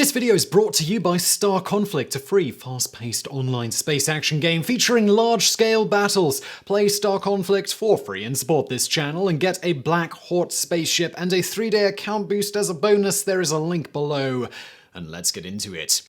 This video is brought to you by Star Conflict, a free, fast-paced online space action game featuring large-scale battles. Play Star Conflict for free and support this channel and get a Black Hawk spaceship and a 3-day account boost as a bonus. There is a link below. And let's get into it.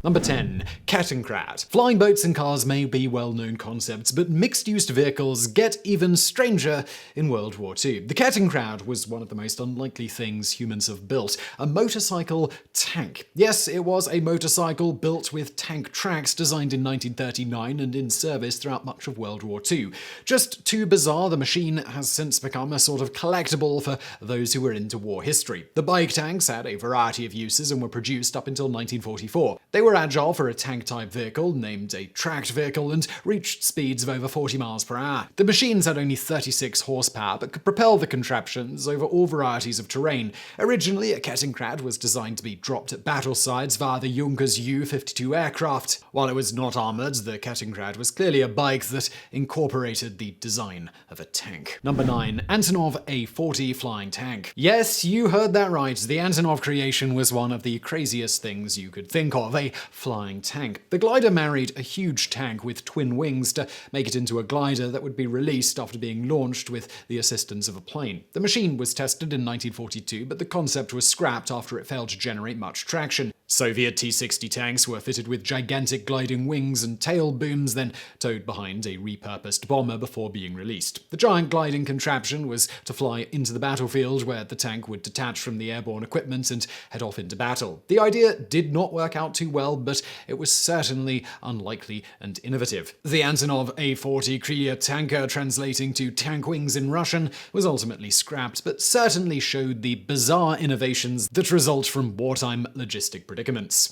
Number 10. Kettenkrad. Flying boats and cars may be well-known concepts, but mixed-use vehicles get even stranger in World War II. The Kettenkrad was one of the most unlikely things humans have built, a motorcycle tank. Yes, it was a motorcycle built with tank tracks, designed in 1939 and in service throughout much of World War II. Just too bizarre, the machine has since become a sort of collectible for those who were into war history. The bike tanks had a variety of uses and were produced up until 1944. They were agile for a tank-type vehicle, named a tracked vehicle, and reached speeds of over 40 miles per hour. The machines had only 36 horsepower, but could propel the contraptions over all varieties of terrain. Originally, a Kettenkrad was designed to be dropped at battle sites via the Junkers Ju-52 aircraft. While it was not armored, the Kettenkrad was clearly a bike that incorporated the design of a tank. Number 9. Antonov A-40 flying tank. Yes, you heard that right. The Antonov creation was one of the craziest things you could think of. A flying tank. The glider married a huge tank with twin wings to make it into a glider that would be released after being launched with the assistance of a plane. The machine was tested in 1942, but the concept was scrapped after it failed to generate much traction. Soviet T-60 tanks were fitted with gigantic gliding wings and tail booms, then towed behind a repurposed bomber before being released. The giant gliding contraption was to fly into the battlefield, where the tank would detach from the airborne equipment and head off into battle. The idea did not work out too well, but it was certainly unlikely and innovative. The Antonov A-40 Krylia tanker, translating to tank wings in Russian, was ultimately scrapped, but certainly showed the bizarre innovations that result from wartime logistic predicaments.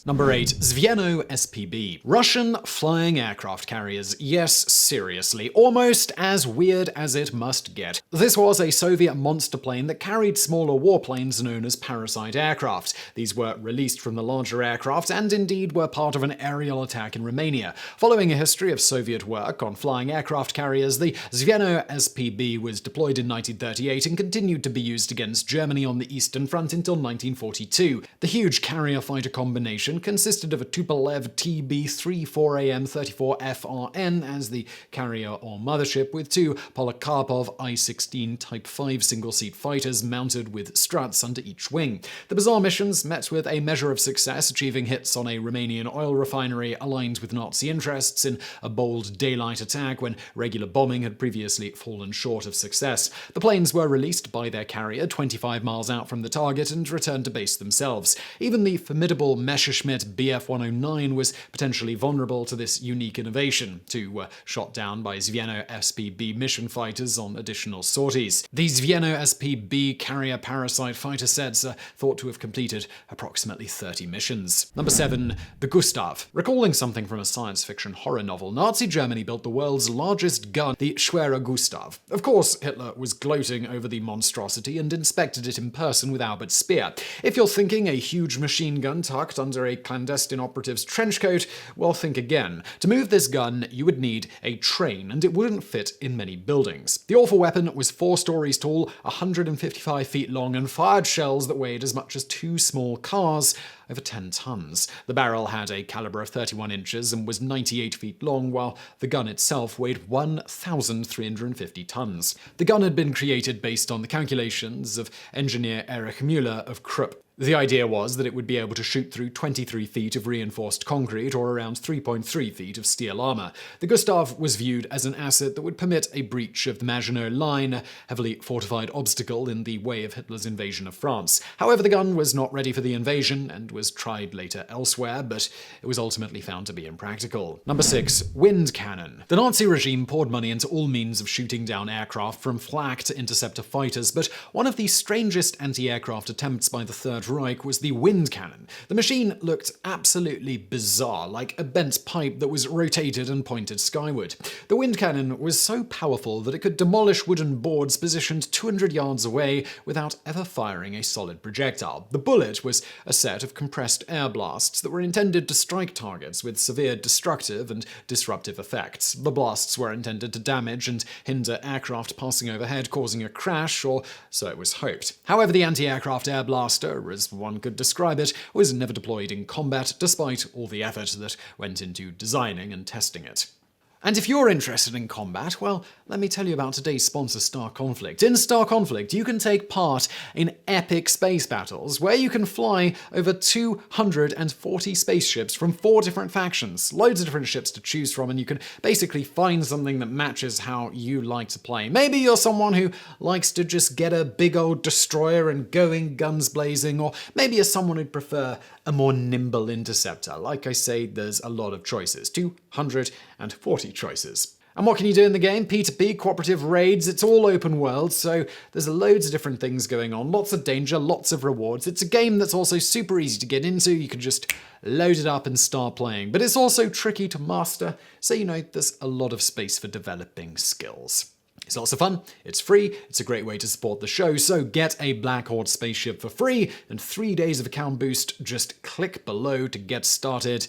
Number 8. Zveno-SPB. Russian flying aircraft carriers. Yes, seriously. Almost as weird as it must get. This was a Soviet monster plane that carried smaller warplanes known as parasite aircraft. These were released from the larger aircraft and indeed were part of an aerial attack in Romania. Following a history of Soviet work on flying aircraft carriers, the Zveno-SPB was deployed in 1938 and continued to be used against Germany on the Eastern Front until 1942. The huge carrier-fighter combination consisted of a Tupolev TB-34AM-34FRN as the carrier or mothership, with two Polikarpov I-16 Type 5 single-seat fighters mounted with struts under each wing. The bizarre missions met with a measure of success, achieving hits on a Romanian oil refinery aligned with Nazi interests in a bold daylight attack when regular bombing had previously fallen short of success. The planes were released by their carrier 25 miles out from the target and returned to base themselves. Even the formidable Messerschmitt Bf-109 was potentially vulnerable to this unique innovation. Two were shot down by Zveno-SPB mission fighters on additional sorties. These Zveno-SPB carrier parasite fighter sets are thought to have completed approximately 30 missions. Number 7. The Gustav. Recalling something from a science fiction horror novel, Nazi Germany built the world's largest gun, the Schwere Gustav. Of course, Hitler was gloating over the monstrosity and inspected it in person with Albert Speer. If you're thinking a huge machine gun tucked under a clandestine operative's trench coat, well, think again. To move this gun, you would need a train, and it wouldn't fit in many buildings. The awful weapon was 4 stories tall, 155 feet long, and fired shells that weighed as much as 2 small cars, over 10 tons. The barrel had a caliber of 31 inches and was 98 feet long, while the gun itself weighed 1,350 tons. The gun had been created based on the calculations of engineer Erich Müller of Krupp. The idea was that it would be able to shoot through 23 feet of reinforced concrete or around 3.3 feet of steel armor. The Gustav was viewed as an asset that would permit a breach of the Maginot Line, a heavily fortified obstacle in the way of Hitler's invasion of France. However, the gun was not ready for the invasion and was tried later elsewhere, but it was ultimately found to be impractical. Number 6. WindKanone. The Nazi regime poured money into all means of shooting down aircraft, from flak to interceptor fighters, but one of the strangest anti-aircraft attempts by the Third Reich was the WindKanone. The machine looked absolutely bizarre, like a bent pipe that was rotated and pointed skyward. The WindKanone was so powerful that it could demolish wooden boards positioned 200 yards away without ever firing a solid projectile. The bullet was a set of compressed air blasts that were intended to strike targets with severe destructive and disruptive effects. The blasts were intended to damage and hinder aircraft passing overhead, causing a crash, or so it was hoped. However, the anti-aircraft air blaster, as one could describe it, was never deployed in combat, despite all the effort that went into designing and testing it. And if you're interested in combat, well, let me tell you about today's sponsor, Star Conflict. In Star Conflict, you can take part in epic space battles where you can fly over 240 spaceships from 4 different factions, loads of different ships to choose from, and you can basically find something that matches how you like to play. Maybe you're someone who likes to just get a big old destroyer and go in guns blazing, or maybe you're someone who'd prefer a more nimble interceptor. Like I say, there's a lot of choices. 240 choices. And what can you do in the game? P2P, cooperative raids, it's all open world, so there's loads of different things going on, lots of danger, lots of rewards. It's a game that's also super easy to get into, you can just load it up and start playing. But it's also tricky to master, so there's a lot of space for developing skills. It's lots of fun, it's free, it's a great way to support the show, so get a Black Horde spaceship for free and 3 days of account boost. Just click below to get started.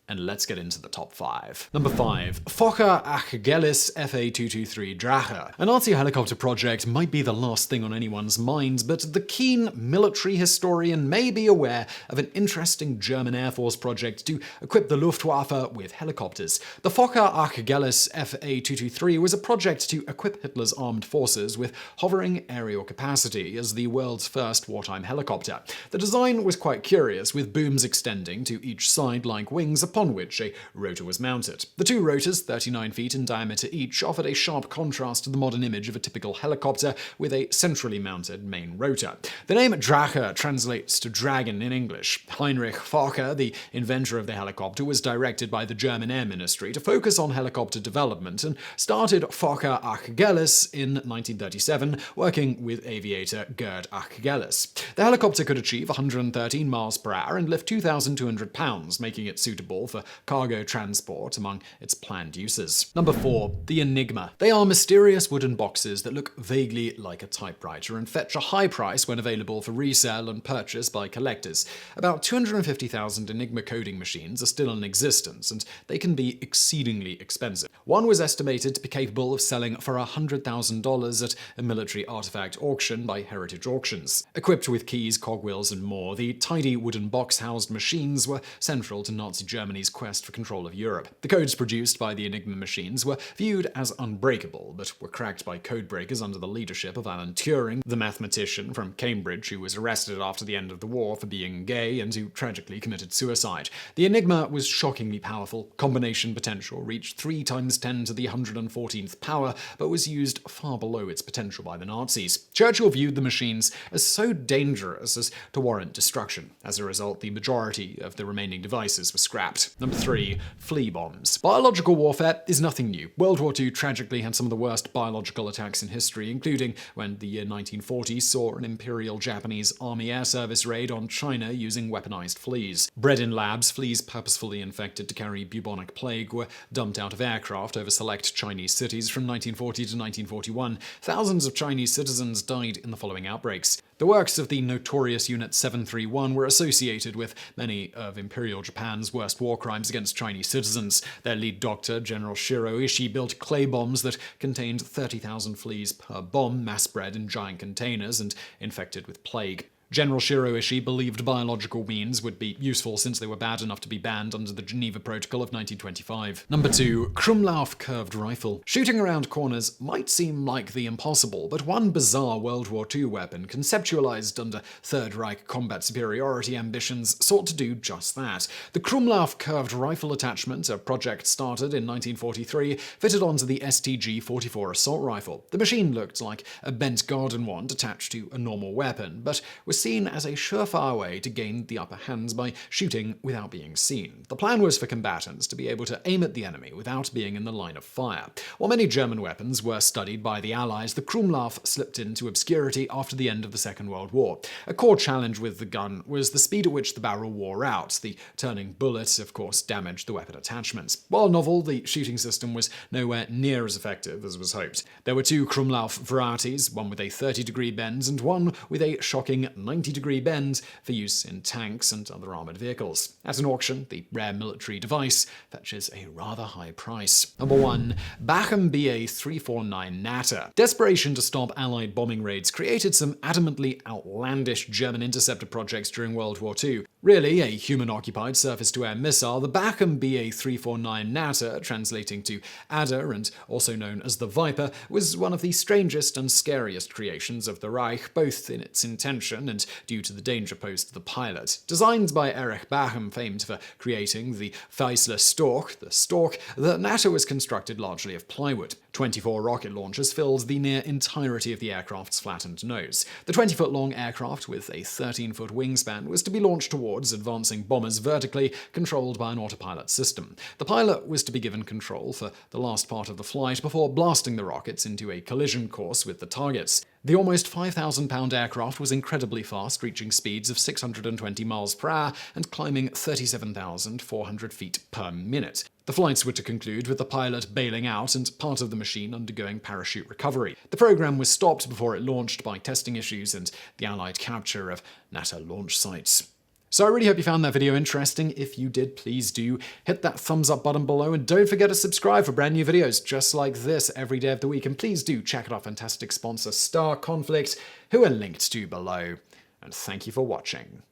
And let's get into the top 5. Number 5. Focke-Achgelis FA-223 Drache. A Nazi helicopter project might be the last thing on anyone's mind, but the keen military historian may be aware of an interesting German Air Force project to equip the Luftwaffe with helicopters. The Focke-Achgelis FA-223 was a project to equip Hitler's armed forces with hovering aerial capacity as the world's first wartime helicopter. The design was quite curious, with booms extending to each side like wings upon which a rotor was mounted. The 2 rotors, 39 feet in diameter each, offered a sharp contrast to the modern image of a typical helicopter with a centrally mounted main rotor. The name Drache translates to dragon in English. Heinrich Focke, the inventor of the helicopter, was directed by the German Air Ministry to focus on helicopter development and started Focke-Achgelis in 1937, working with aviator Gerd Achgelis. The helicopter could achieve 113 miles per hour and lift 2,200 pounds, making it suitable for cargo transport among its planned uses. Number 4. The Enigma. They are mysterious wooden boxes that look vaguely like a typewriter and fetch a high price when available for resale and purchase by collectors. About 250,000 Enigma coding machines are still in existence, and they can be exceedingly expensive. One was estimated to be capable of selling for $100,000 at a military artifact auction by Heritage Auctions. Equipped with keys, cogwheels, and more, the tidy wooden box-housed machines were central to Nazi Germany's quest for control of Europe. The codes produced by the Enigma machines were viewed as unbreakable, but were cracked by codebreakers under the leadership of Alan Turing, the mathematician from Cambridge who was arrested after the end of the war for being gay and who tragically committed suicide. The Enigma was shockingly powerful. Combination potential reached 3 times 10 to the 114th power, but was used far below its potential by the Nazis. Churchill viewed the machines as so dangerous as to warrant destruction. As a result, the majority of the remaining devices were scrapped. Number 3. Flea Bombs. Biological warfare is nothing new. World War II tragically had some of the worst biological attacks in history, including when the year 1940 saw an Imperial Japanese Army Air Service raid on China using weaponized fleas. Bred in labs, fleas purposefully infected to carry bubonic plague were dumped out of aircraft over select Chinese cities from 1940 to 1941. Thousands of Chinese citizens died in the following outbreaks. The works of the notorious Unit 731 were associated with many of Imperial Japan's worst war crimes against Chinese citizens. Their lead doctor, General Shiro Ishii, built clay bombs that contained 30,000 fleas per bomb, mass-bred in giant containers and infected with plague. General Shiro Ishii believed biological means would be useful since they were bad enough to be banned under the Geneva Protocol of 1925. Number 2. Krummlauf curved rifle. Shooting around corners might seem like the impossible, but one bizarre World War II weapon, conceptualized under Third Reich combat superiority ambitions, sought to do just that. The Krummlauf curved rifle attachment, a project started in 1943, fitted onto the STG-44 assault rifle. The machine looked like a bent garden wand attached to a normal weapon, but was seen as a surefire way to gain the upper hand by shooting without being seen. The plan was for combatants to be able to aim at the enemy without being in the line of fire. While many German weapons were studied by the Allies, the Krummlauf slipped into obscurity after the end of the Second World War. A core challenge with the gun was the speed at which the barrel wore out. The turning bullet, of course, damaged the weapon attachments. While novel, the shooting system was nowhere near as effective as was hoped. There were 2 Krummlauf varieties, one with a 30-degree bend and one with a shocking 90-degree bend for use in tanks and other armoured vehicles. At an auction, the rare military device fetches a rather high price. Number 1. Bachem Ba 349 Natter. Desperation to stop Allied bombing raids created some adamantly outlandish German interceptor projects during World War II. Really, a human-occupied surface-to-air missile, the Bachem Ba 349 Natter, translating to Adder and also known as the Viper, was one of the strangest and scariest creations of the Reich, both in its intention and due to the danger posed to the pilot. Designed by Erich Bachem, famed for creating the Feisler Storch, the Natter was constructed largely of plywood. 24 rocket launchers filled the near entirety of the aircraft's flattened nose. The 20-foot-long aircraft, with a 13-foot wingspan, was to be launched towards advancing bombers vertically, controlled by an autopilot system. The pilot was to be given control for the last part of the flight before blasting the rockets into a collision course with the targets. The almost 5,000-pound aircraft was incredibly fast, reaching speeds of 620 miles per hour and climbing 37,400 feet per minute. The flights were to conclude with the pilot bailing out and part of the machine undergoing parachute recovery. The program was stopped before it launched by testing issues and the Allied capture of Natter launch sites. So I really hope you found that video interesting. If you did, please do hit that thumbs up button below and don't forget to subscribe for brand new videos just like this every day of the week. And please do check out our fantastic sponsor, Star Conflict, who are linked to below. And thank you for watching.